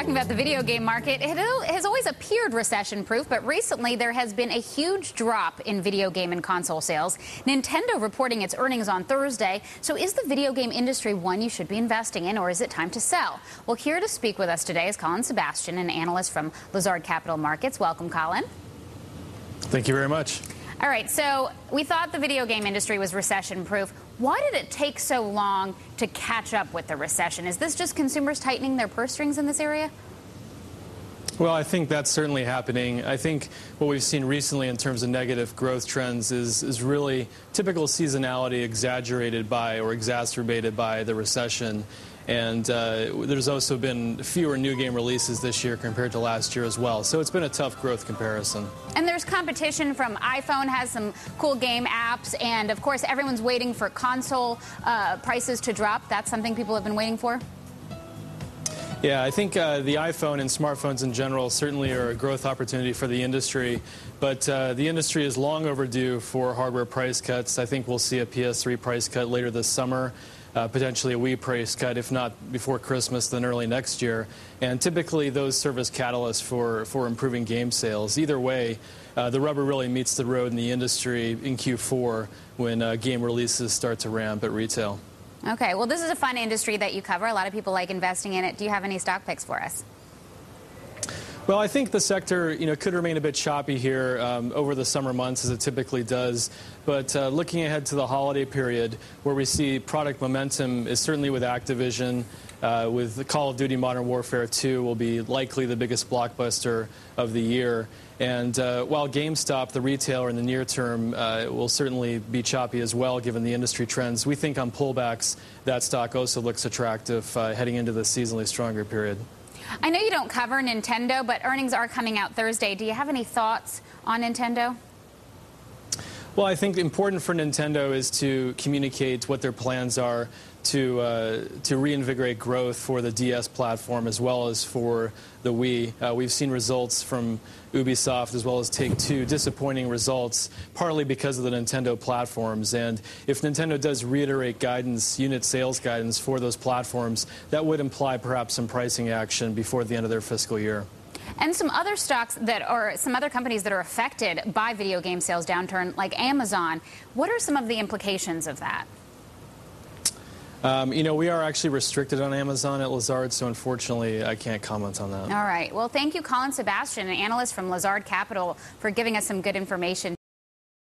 Talking about the video game market, it has always appeared recession-proof, but recently there has been a huge drop in video game and console sales. Nintendo reporting its earnings on Thursday. So is the video game industry one you should be investing in, or is it time to sell? Well, here to speak with us today is Colin Sebastian, an analyst from Lazard Capital Markets. Welcome, Colin. Thank you very much. All right, so we thought the video game industry was recession-proof. Why did it take so long to catch up with the recession? Is this just consumers tightening their purse strings in this area? Well, I think that's certainly happening. I think what we've seen recently in terms of negative growth trends is really typical seasonality exaggerated by or exacerbated by the recession. And there's also been fewer new game releases this year compared to last year as well. So it's been a tough growth comparison. And there's competition from iPhone, has some cool game apps. And, of course, everyone's waiting for console prices to drop. That's something people have been waiting for? Yeah, I think the iPhone and smartphones in general certainly are a growth opportunity for the industry. But the industry is long overdue for hardware price cuts. I think we'll see a PS3 price cut later this summer. Potentially a Wii price cut, if not before Christmas, then early next year. And typically those serve as catalysts for improving game sales. Either way, the rubber really meets the road in the industry in Q4 when game releases start to ramp at retail. Okay, well, this is a fun industry that you cover. A lot of people like investing in it. Do you have any stock picks for us? Well, I think the sector, could remain a bit choppy here over the summer months, as it typically does. But looking ahead to the holiday period, where we see product momentum is certainly with Activision, with the Call of Duty Modern Warfare 2 will be likely the biggest blockbuster of the year. And while GameStop, the retailer in the near term, will certainly be choppy as well, given the industry trends, we think on pullbacks that stock also looks attractive heading into the seasonally stronger period. I know you don't cover Nintendo, but earnings are coming out Thursday. Do you have any thoughts on Nintendo? Well, I think important for Nintendo is to communicate what their plans are to reinvigorate growth for the DS platform as well as for the Wii. We've seen results from Ubisoft as well as Take-Two, disappointing results, partly because of the Nintendo platforms. And if Nintendo does reiterate guidance, unit sales guidance for those platforms, that would imply perhaps some pricing action before the end of their fiscal year. And some other stocks that are, some other companies that are affected by video game sales downturn, like Amazon, what are some of the implications of that? We are actually restricted on Amazon at Lazard, so unfortunately I can't comment on that. All right. Well, thank you, Colin Sebastian, an analyst from Lazard Capital, for giving us some good information.